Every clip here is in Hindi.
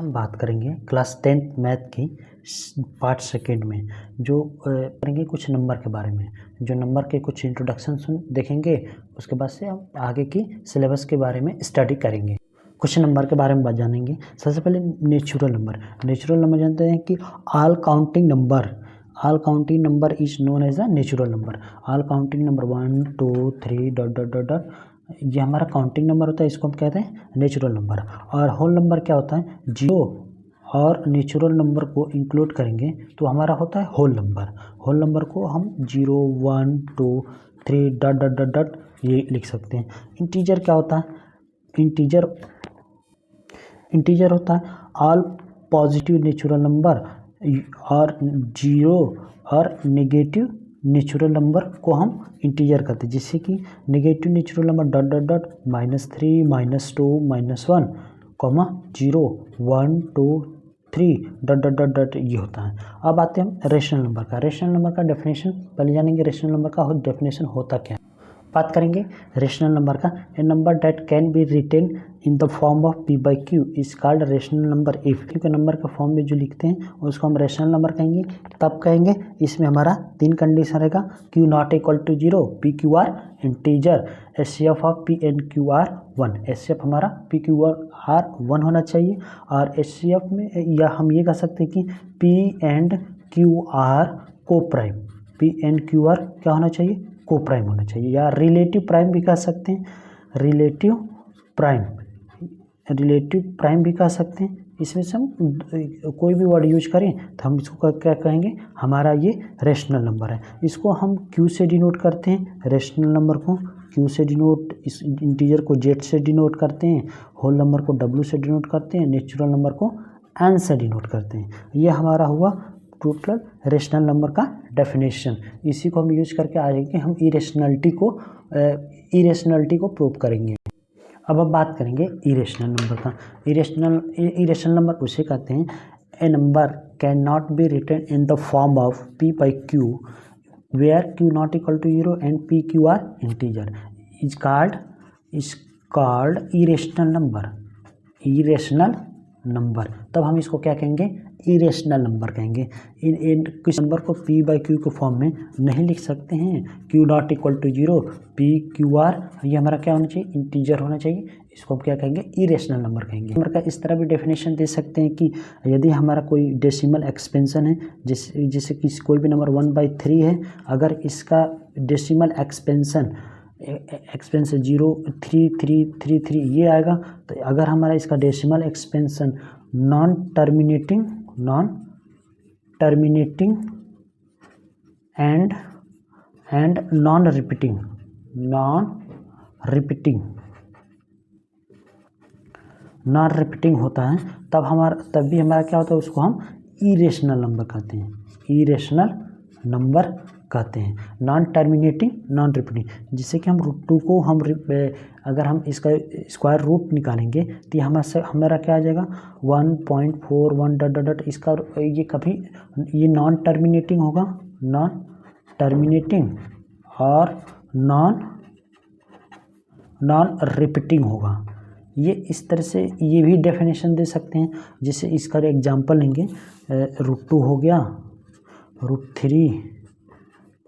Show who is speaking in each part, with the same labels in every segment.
Speaker 1: हम बात करेंगे क्लास 10th मैथ की पार्ट सेकेंड में जो करेंगे कुछ नंबर के बारे में। जो नंबर के कुछ इंट्रोडक्शन देखेंगे, उसके बाद से हम आगे की सिलेबस के बारे में स्टडी करेंगे। कुछ नंबर के बारे में जानेंगे। सबसे पहले नेचुरल नंबर जानते हैं कि all counting number is known as a natural number. All counting number 1 2 3 dot dot dot dot, ये हमारा काउंटिंग नंबर होता है, इसको हम कहते हैं नेचुरल नंबर। और होल नंबर क्या होता है? जीरो और नेचुरल नंबर को इंक्लूड करेंगे तो हमारा होता है होल नंबर। होल नंबर को हम 0 1 2 3 डॉट डॉट डॉट डॉट ये लिख सकते हैं। इंटीजर क्या होता है? इंटीजर होता है ऑल पॉजिटिव नेचुरल नंबर और जीरो और नेगेटिव नेचुरल नंबर को हम इंटीजर कहते हैं। जैसे कि negative natural number dot dot dot -3 -2 -1 comma 0 1 2 3 dot dot dot dot ये होता है। अब आते हैं हम रेशनल नंबर का डेफिनेशन पहले जानेंगे। रेशनल नंबर का डेफिनेशन होता क्या है, बात करेंगे रेशनल नंबर का। A number that can be written in the form of p by q is called rational number if. क्योंकि नंबर के फॉर्म में जो लिखते हैं उसको हम रेशनल नंबर कहेंगे। तब कहेंगे इसमें हमारा 3 कंडीशन रहेगा। q not equal to 0, p q r integer, HCF of p and q r 1। HCF हमारा p q r 1 होना चाहिए। और HCF में या हम ये कह सकते हैं कि p and q r को prime, p and q r क्या होना चाहिए? को प्राइम होना चाहिए, या रिलेटिव प्राइम भी कह सकते हैं। रिलेटिव प्राइम भी कह सकते हैं। इसमें से हम कोई भी वर्ड यूज करें तो हम इसको क्या कहेंगे? हमारा ये रेशनल नंबर है। इसको हम q से डिनोट करते हैं। रेशनल नंबर को q से डिनोट, इस इंटीजर को z से डिनोट करते हैं, होल नंबर को w से डिनोट करते हैं, नेचुरल नंबर को n से डिनोट करते हैं। ये हमारा हुआ टोटल रेशनल नंबर का डेफिनेशन। इसी को हम यूज करके आगे हम इरेशनलिटी को प्रूव करेंगे। अब हम बात करेंगे इरेशनल नंबर का। इरेशनल नंबर उसे कहते हैं a number can not be written in the form of p by q where q not equal to 0 and p q are integer is called irrational number. तब हम इसको क्या कहेंगे? इरेशनल नंबर कहेंगे। इन किस नंबर को p by q के फॉर्म में नहीं लिख सकते हैं। q not equal to 0, p q r, ये हमारा क्या होना चाहिए? इंटीजर होना चाहिए। इसको हम क्या कहेंगे? इरेशनल नंबर कहेंगे। नंबर का इस तरह भी डेफिनेशन दे सकते हैं कि यदि हमारा कोई डेसिमल एक्सपेंशन है, जैसे कि कोई भी नंबर 1/3 है, अगर इसका डेसिमल एक्सपेंशन 0 3 3 3 3 ये आएगा, तो अगर हमारा इसका decimal expansion non terminating and non repeating होता है, तब भी हमारा क्या होता है? उसको हम इरेशनल नंबर कहते हैं। Non terminating non repeating. जिससे कि हम √2 को अगर हम इसका स्क्वायर रूट निकालेंगे तो ये हमारा क्या आ जाएगा? 1.41 डॉट डॉट डॉट। इसका ये नॉन टर्मिनेटिंग होगा, और नॉन रिपीटिंग होगा। ये इस तरह से ये भी डेफिनेशन दे सकते हैं। जैसे इसका एग्जांपल लेंगे, √2 हो गया, √3,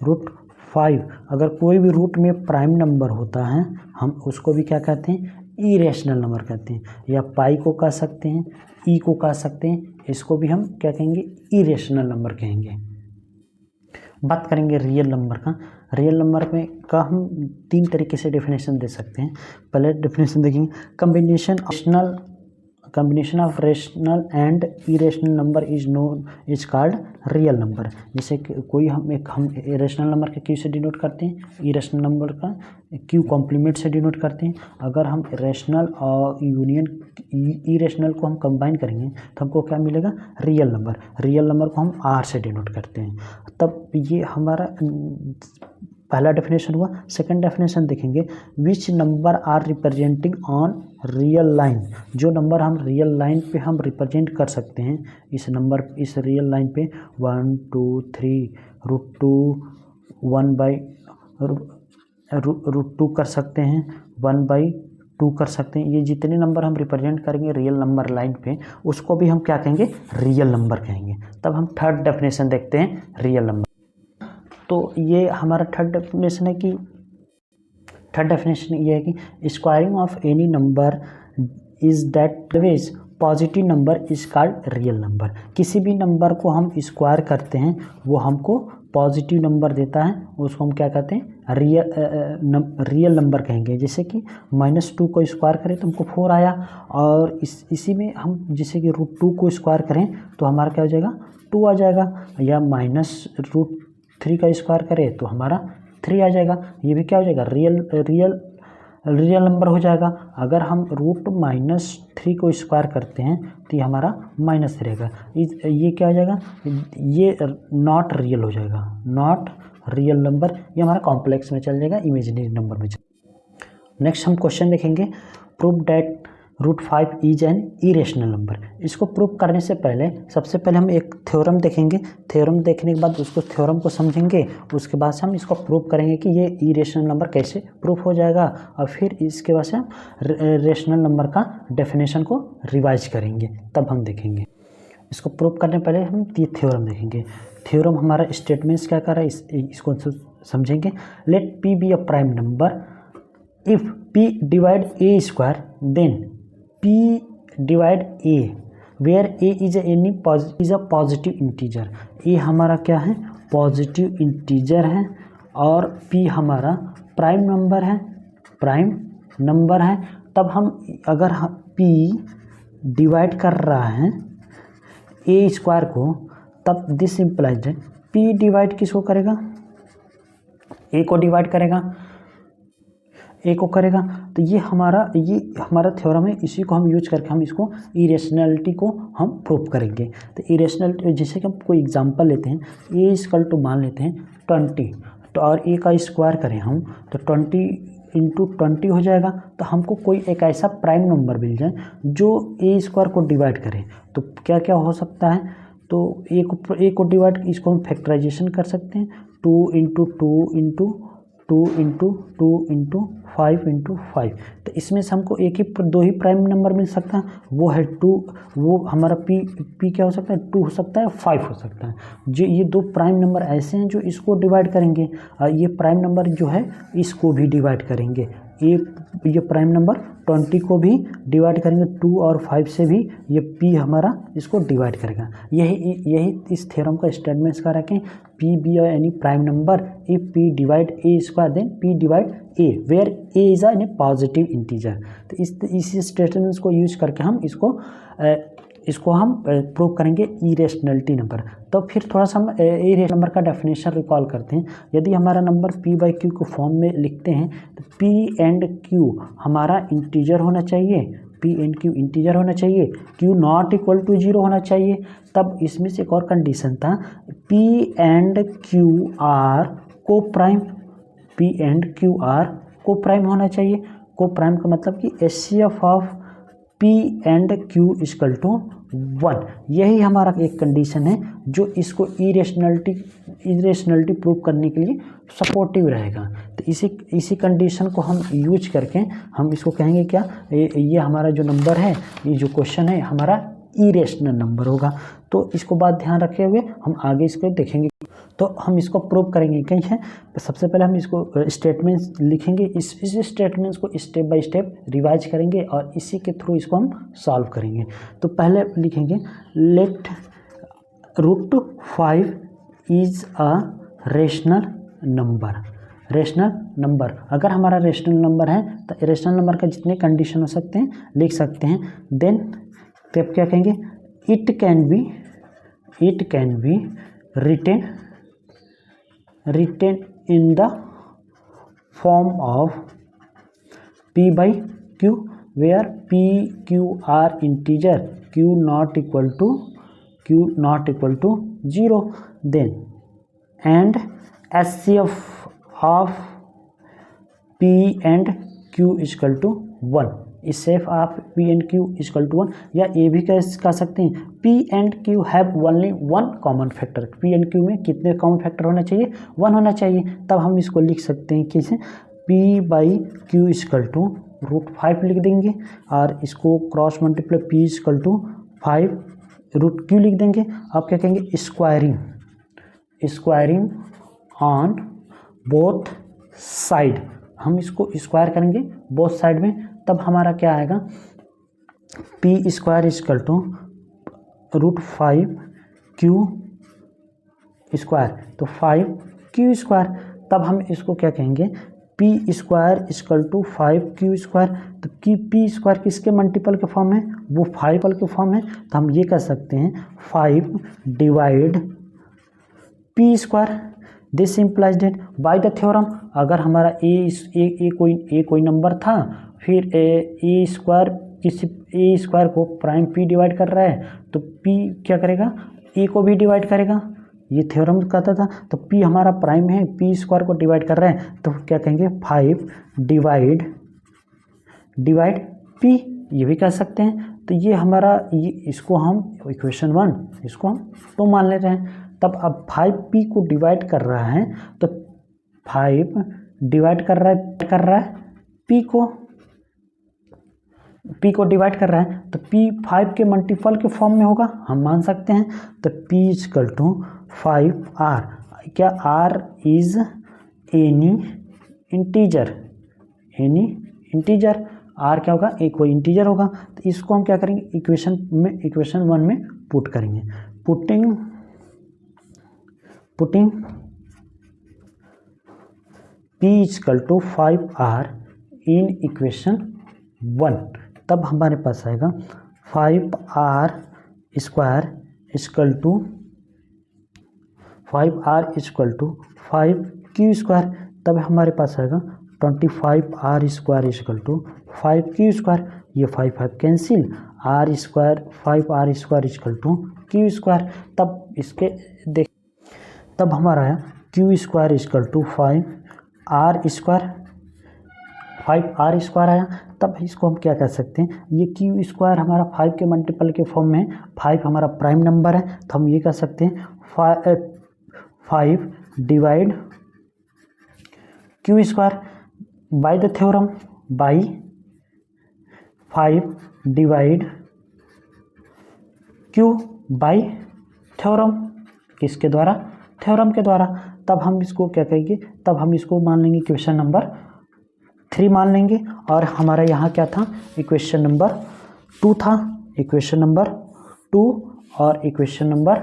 Speaker 1: √5। अगर कोई भी रूट में प्राइम नंबर होता है हम उसको भी क्या कहते हैं? इरेशनल नंबर कहते हैं। या पाई को कह सकते हैं, ई को कह सकते हैं, इसको भी हम क्या कहेंगे? इरेशनल नंबर कहेंगे। बात करेंगे रियल नंबर का। रियल नंबर में का हम 3 तरीके से डेफिनेशन दे सकते हैं। पहले डेफिनेशन देखेंगे, combination of rational and irrational number is called real number. जैसे कोई हम रेशनल नंबर का q से डिनोट करते हैं, इरेशनल नंबर का q कॉम्प्लीमेंट से डिनोट करते हैं। अगर हम रेशनल और यूनियन इरेशनल को हम कंबाइन करेंगे तो हमको क्या मिलेगा? रियल नंबर को हम r से डिनोट करते हैं। तब ये हमारा पहला डेफिनेशन हुआ। सेकंड डेफिनेशन देखेंगे, which number are representing on real line. जो नंबर हम रियल लाइन पे हम रिप्रेजेंट कर सकते हैं, इस रियल लाइन पे 1 2 3 √2 1/√2 कर सकते हैं, 1/2 2 कर सकते हैं। ये जितने नंबर हम रिप्रेजेंट करेंगे रियल नंबर लाइन पे उसको भी हम क्या कहेंगे, रियल नंबर कहेंगे। तब हम थर्ड डेफिनेशन देखते हैं रियल नंबर। तो ये हमारा थर्ड डेफिनेशन है कि थर्ड डेफिनेशन ये है कि squaring of any number is that was positive number is called real number. किसी भी नंबर को हम स्क्वायर करते हैं वो हमको पॉजिटिव नंबर देता है, उसको हम क्या कहते हैं, रियल नंबर कहेंगे। जैसे कि -2 को स्क्वायर करें तो हमको 4 आया, और इसी में हम जैसे कि √2 को स्क्वायर करें तो हमारा क्या हो जाएगा, 2 आ जाएगा, या -√3 का स्क्वायर करें तो हमारा 3 आ जाएगा। ये भी क्या हो जाएगा, रियल नंबर हो जाएगा। अगर हम √-3 को स्क्वायर करते हैं तो ये हमारा -3 रहेगा। ये क्या हो जाएगा, ये नॉट रियल हो जाएगा, नॉट रियल नंबर। ये हमारा कॉम्प्लेक्स में चल जाएगा, इमेजिनरी नंबर में चल। नेक्स्ट हम क्वेश्चन देखेंगे, prove that √5 is an irrational number. इसको प्रूव करने से पहले सबसे पहले हम एक थ्योरम देखेंगे। थ्योरम देखने के बाद उसको थ्योरम को समझेंगे, उसके बाद से हम इसको प्रूव करेंगे कि ये इरेशनल नंबर कैसे प्रूफ हो जाएगा, और फिर इसके बाद से हम रेशनल नंबर का डेफिनेशन को रिवाइज करेंगे, तब हम देखेंगे। इसको प्रूव करने पहले हम ये थ्योरम देखेंगे। थ्योरम हमारा स्टेटमेंट्स क्या कर रहा है इसको समझेंगे। Let P be a prime number if P divide A square then P divide A where A is a positive integer. A हमारा क्या है, पॉजिटिव इंटीजर है, और P हमारा प्राइम नंबर है। तब हम अगर P डिवाइड कर रहा है A स्क्वायर को, तब दिस इम्प्लाइज है P डिवाइड किसको करेगा, A को डिवाइड करेगा, A को करेगा। तो ये हमारा थ्योरम है, इसी को हम यूज करके हम इसको इरेशनलिटी को हम प्रूव करेंगे। तो इरेशनलिटी, जैसे कि हम कोई एग्जांपल लेते हैं, A इक्वल टू मान लेते हैं 20, तो और A का स्क्वायर करें हम तो 20 × 20 हो जाएगा। तो हमको कोई एक ऐसा प्राइम नंबर मिल जाए जो A स्क्वायर को डिवाइड करे, तो क्या क्या हो सकता है, तो A को डिवाइड, इसको हम फैक्टराइजेशन कर सकते हैं, 2 × 2 × 2 × 5 × 5। तो इसमें से हमको दो ही प्राइम नंबर मिल सकता है, वो है 2, वो हमारा P क्या हो सकता है, 2 हो सकता है, 5 हो सकता है। जो ये दो प्राइम नंबर ऐसे हैं जो इसको डिवाइड करेंगे, और ये प्राइम नंबर जो है इसको भी डिवाइड करेंगे। ये प्राइम नंबर 20 को भी डिवाइड करेंगे, 2 और 5 से भी ये P हमारा इसको डिवाइड करेगा। यही इस थ्योरम का स्टेटमेंट्स का रखें, P be any prime number if P divide A square then P divide A where A is an positive integer. तो इस स्टेटमेंट्स को यूज करके हम इसको हम प्रूव करेंगे इरेशनलिटी नंबर। तो फिर थोड़ा सा हम इरेशनल नंबर का डेफिनेशन रिकॉल करते हैं। यदि हमारा नंबर P/Q को फॉर्म में लिखते हैं तो P एंड Q हमारा इंटीजर होना चाहिए, P एंड Q इंटीजर होना चाहिए, Q नॉट इक्वल टू 0 होना चाहिए। तब इसमें से एक और कंडीशन था, P and Q are coprime, P and Q are coprime होना चाहिए। को प्राइम का मतलब कि HCF of P and Q equal to 1। यही हमारा एक कंडीशन है जो इसको इरेशनलिटी प्रूव करने के लिए सपोर्टिव रहेगा। तो इसी कंडीशन को हम यूज करके हम इसको कहेंगे क्या, ये हमारा जो नंबर है, ये जो क्वेश्चन है हमारा इरेशनल नंबर होगा। तो इसको बात ध्यान रखे हुए हम आगे इसको देखेंगे। तो हम इसको प्रूव करेंगे कहीं है, तो सबसे पहले हम इसको स्टेटमेंट्स लिखेंगे, इस स्टेटमेंट्स को स्टेप बाय स्टेप रिवाइज करेंगे और इसी के थ्रू इसको हम सॉल्व करेंगे। तो पहले लिखेंगे let √5 is a rational number. अगर हमारा रेशनल नंबर है तो रेशनल नंबर का जितने कंडीशन हो सकते हैं लिख सकते हैं। देन तब क्या कहेंगे, it can B written in the form of P/Q where P, Q are integer, Q not equal to 0, then and HCF of P and Q equal to 1। इससे आप P and Q equal to 1, या ये भी कह सकते हैं P and Q have only 1 common factor. P and Q में कितने कॉमन फैक्टर होना चाहिए, 1 होना चाहिए। तब हम इसको लिख सकते हैं कैसे, P/Q इक्वल टू √5 लिख देंगे और इसको cross multiply p equal to 5√q लिख देंगे। आप क्या कहेंगे, स्क्वायरिंग ऑन बोथ साइड, हम इसको स्क्वायर करेंगे बोथ साइड में, तब हमारा क्या आएगा, p square equal to √5q square, तो 5q स्क्वायर। तब हम इसको क्या कहेंगे, p square equal to 5q square. तो p स्क्वायर किसके मल्टीपल के फॉर्म है, वो 5 के फॉर्म है, तो हम ये कह सकते हैं 5 divide p square. This implies date by the theorem, अगर हमारा ए कोई नंबर था, फिर ए स्क्वायर को प्राइम p डिवाइड कर रहा है, तो p क्या करेगा, ए को भी डिवाइड करेगा, ये थ्योरम कहता था। तो p हमारा प्राइम है, p स्क्वायर को डिवाइड कर रहे हैं, तो क्या कहेंगे 5 डिवाइड p, ये भी कह सकते हैं। तो ये हमारा इसको हम इक्वेशन 1, इसको हम 2 मान ले रहे हैं। तब अब 5p को डिवाइड कर रहा है, तो 5 डिवाइड कर रहा है p को डिवाइड कर रहा है, तो p 5 के मल्टीपल के फॉर्म में होगा, हम मान सकते हैं। तो p इक्वल टू 5r, क्या r is any integer, r क्या होगा, एक कोई इंटीजर होगा। तो इसको हम क्या करेंगे, इक्वेशन 1 में पुट करेंगे। Putting p equal to 5r in equation 1, तब हमारे पास आएगा 5r square equal to 5q square, तब हमारे पास आएगा 25r square equal to 5q square. ये 5 cancel, r square 5r square equal to q square. तब इसके देख, तब हमारा आया q square equal to 5r square आया। तब इसको हम क्या कर सकते हैं, ये q स्क्वायर हमारा 5 के मल्टीपल के फॉर्म में, 5 हमारा प्राइम नंबर है, तो हम ये कर सकते हैं 5 divide q square by the theorem, by 5 divide q bye theorem, किसके द्वारा, थ्योरम के द्वारा। तब हम इसको क्या कहेंगे, तब हम इसको मान लेंगे इक्वेशन नंबर 3 मान लेंगे। और हमारा यहाँ क्या था, इक्वेशन नंबर 2 था, इक्वेशन नंबर 2 और इक्वेशन नंबर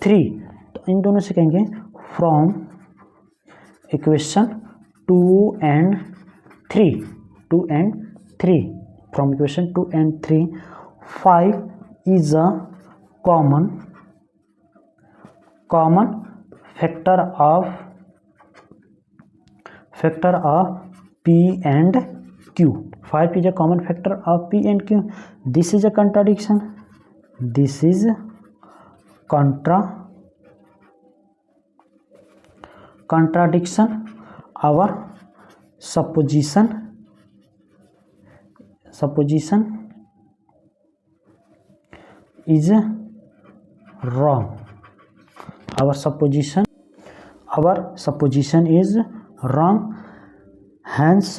Speaker 1: 3। तो इन दोनों से कहेंगे from equation 2 and 3, from equation 2 and 3 5 is a common factor of p and q। 5 is a common factor of p and q. This is a contradiction. This is contradiction. Our supposition is wrong. Our supposition is wrong. Hence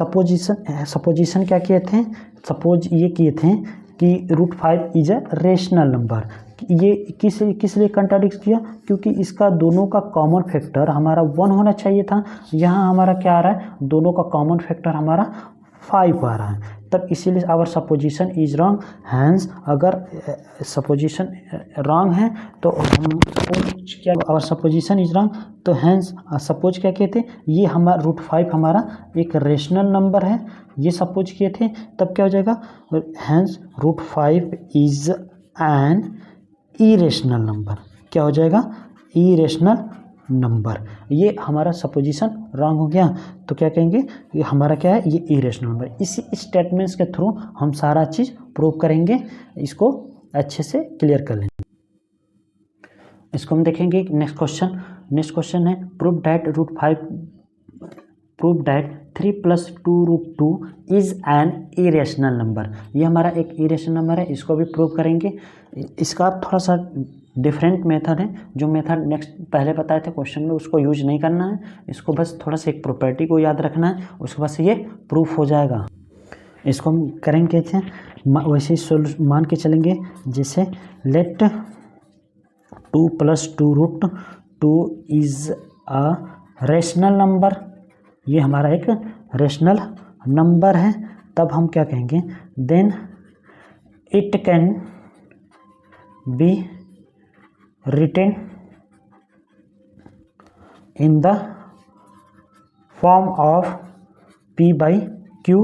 Speaker 1: supposition क्या किए थे, सपोज ये किए थे कि √5 इज अ रेशनल नंबर। ये किस लिए कंट्राडिक्ट किया, क्योंकि इसका दोनों का कॉमन फैक्टर हमारा 1 होना चाहिए था, यहाँ हमारा क्या आ रहा है, दोनों का कॉमन फैक्टर हमारा 5 आ रहा है। तब इसीलिए our supposition is wrong. Hence अगर सपोजिशन रॉन्ग है तो हम क्या, आवर सपोजिशन इज रॉन्ग, तो हैंस सपोज क्या कहते हैं, ये हमारा √5 हमारा एक रेशनल नंबर है, ये सपोज किए थे। तब क्या हो जाएगा, hence √5 is an irrational number, क्या हो जाएगा, इरेशनल नंबर। ये हमारा सपोजिशन रॉन्ग हो गया, तो क्या कहेंगे, ये हमारा क्या है, ये इरेशनल नंबर। इसी स्टेटमेंट्स के थ्रू हम सारा चीज़ प्रूव करेंगे, इसको अच्छे से क्लियर कर लेंगे। इसको हम देखेंगे नेक्स्ट क्वेश्चन है prove that √5 prove that 3 + 2√2 is an irrational number. ये हमारा एक इरेशनल नंबर है, इसको भी प्रूव करेंगे। इसका थोड़ा सा डिफरेंट मेथड है, जो मेथड नेक्स्ट पहले बताए थे क्वेश्चन में, उसको यूज नहीं करना है। इसको बस थोड़ा सा एक प्रॉपर्टी को याद रखना है, उसके बाद से ये प्रूफ हो जाएगा। इसको हम करेंगे थे वैसे ही मान के चलेंगे, जैसे let 2 + 2√2 is a rational number. ये हमारा एक रेशनल नंबर है। तब हम क्या कहेंगे, then it can be written in the form of p/q।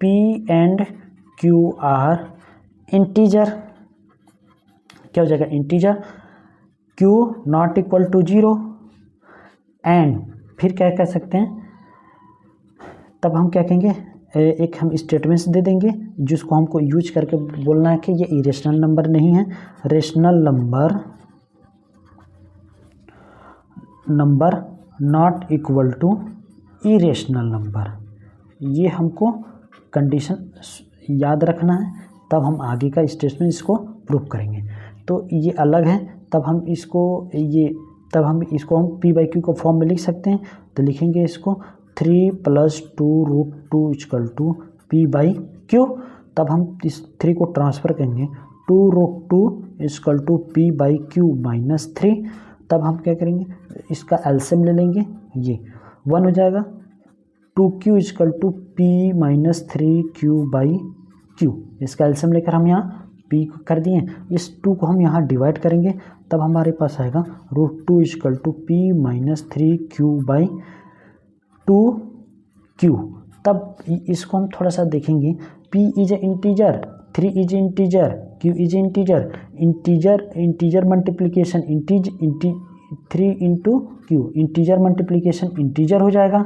Speaker 1: p and q are integer. क्या हो जाएगा, integer. q not equal to 0 and फिर क्या कह सकते हैं, तब हम क्या कहेंगे, एक हम स्टेटमेंट्स दे देंगे जिसको हमको यूज करके बोलना है कि ये इरेशनल नंबर नहीं है। Rational number not equal to irrational number. ये हमको कंडीशन याद रखना है, तब हम आगे का स्टेटमेंट इसको प्रूव करेंगे। तो ये अलग है, तब हम इसको हम p/q को फॉर्म में लिख सकते हैं। तो लिखेंगे इसको 3 + 2√2 = p/q। तब हम इस 3 को ट्रांसफ़र करेंगे, 2√2 = p/q - 3। तब हम क्या करेंगे, इसका एलसीएम ले लेंगे, ये 1 हो जाएगा। 2q = p - 3q/q। इसका एलसीएम लेकर हम यहाँ p कर दिए। इस 2 को हम यहाँ डिवाइड करेंगे, तब हमारे पास आएगा √2 = p - 3q/2q। तब इसको हम थोड़ा सा देखेंगे, p is a integer, 3 is integer, q is integer. Integer multiplication 3 × q, integer multiplication integer हो जाएगा।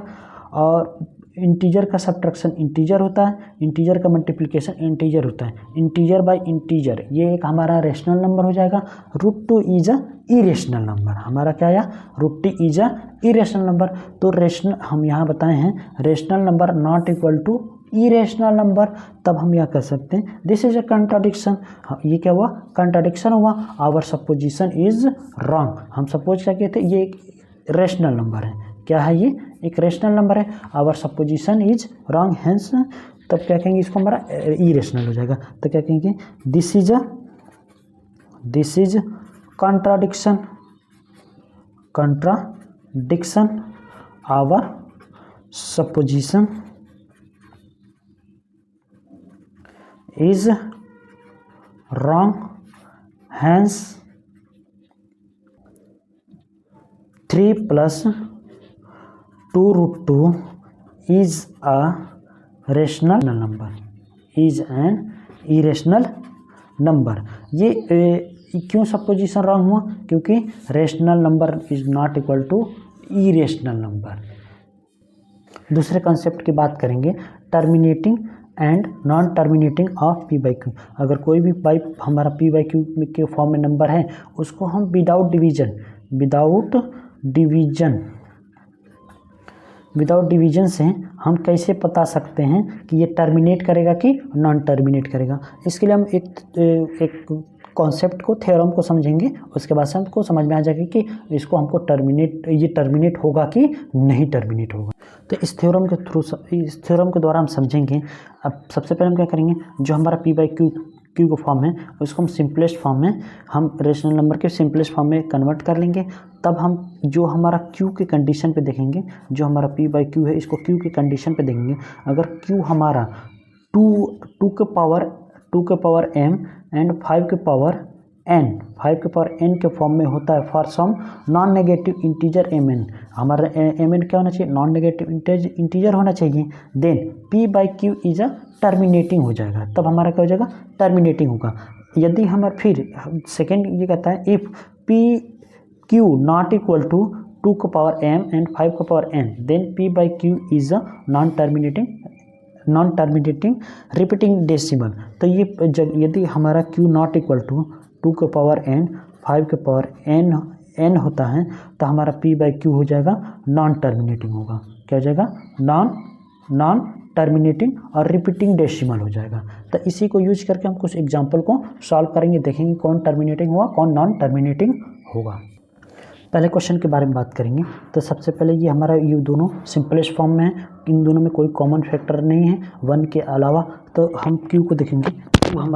Speaker 1: और इंटीजर का सब्ट्रैक्शन इंटीजर होता है, इंटीजर का मल्टीप्लिकेशन इंटीजर होता है। इंटीजर बाय इंटीजर, ये एक हमारा रेशनल नंबर हो जाएगा। √2 इज अ इरेशनल नंबर। हमारा क्या आया, √2 इज अ इरेशनल नंबर। तो रेशनल हम यहाँ बताए हैं, rational number not equal to irrational number. तब हम यह कह सकते हैं दिस इज अ कंट्राडिक्शन। ये क्या हुआ, कंट्राडिक्शन हुआ। Our supposition is wrong. हम सपोज क्या कहते हैं, ये एक रेशनल नंबर है। क्या है, ये एक रेशनल नंबर है। Our supposition is wrong, hence तब क्या कहेंगे, इसको हमारा इरेशनल हो जाएगा। तो क्या कहेंगे, this is contradiction. Our supposition is wrong, hence 3 + 2√2 is a rational number, is an irrational number। ये क्यों सपोजिशन रॉन्ग हुआ, क्योंकि rational number is not equal to irrational number. दूसरे कॉन्सेप्ट की बात करेंगे, terminating and non terminating of p/q। अगर कोई भी पाइप हमारा p/q के फॉर्म में नंबर है, उसको हम विदाउट डिवीजन से हम कैसे बता सकते हैं कि ये टर्मिनेट करेगा कि नॉन टर्मिनेट करेगा। इसके लिए हम एक कॉन्सेप्ट को, थ्योरम को समझेंगे। उसके बाद से हमको समझ में आ जाएगा कि इसको हमको ये टर्मिनेट होगा कि नहीं टर्मिनेट होगा। तो इस थ्योरम के द्वारा हम समझेंगे। अब सबसे पहले हम क्या करेंगे, जो हमारा p/q का फॉर्म है, उसको हम सिंपलेस्ट फॉर्म में, हम रेशनल नंबर के सिंपलेस्ट फॉर्म में कन्वर्ट कर लेंगे। तब हम जो हमारा q के कंडीशन पे देखेंगे, जो हमारा p/q है, इसको q के कंडीशन पे देखेंगे। अगर q हमारा 2 के पावर m एंड 5 के पावर n के फॉर्म में होता है for some non negative integer mn। हमारा mn क्या होना चाहिए, नॉन नेगेटिव इंटीजर होना चाहिए। Then p/q is a terminating हो जाएगा। तब हमारा क्या हो जाएगा, टर्मिनेटिंग होगा। यदि हमारा फिर सेकेंड ये कहता है, if p/q not equal to 2 के पावर m एंड 5 के power n, then p/q is a non terminating repeating decimal. तो ये यदि हमारा q नॉट इक्वल टू 2 के पावर n, 5 के पावर n n होता है तो हमारा p/q हो जाएगा नॉन टर्मिनेटिंग होगा। क्या हो जाएगा? नॉन टर्मिनेटिंग और रिपीटिंग डेसिमल हो जाएगा। तो इसी को यूज करके हम कुछ एग्जाम्पल को सॉल्व करेंगे, देखेंगे कौन टर्मिनेटिंग हुआ कौन नॉन टर्मिनेटिंग होगा। पहले क्वेश्चन के बारे में बात करेंगे। तो सबसे पहले ये हमारा ये दोनों सिंपलेस्ट फॉर्म में है, इन दोनों में कोई कॉमन फैक्टर नहीं है 1 के अलावा। तो हम क्यू को देखेंगे, क्यू हमारा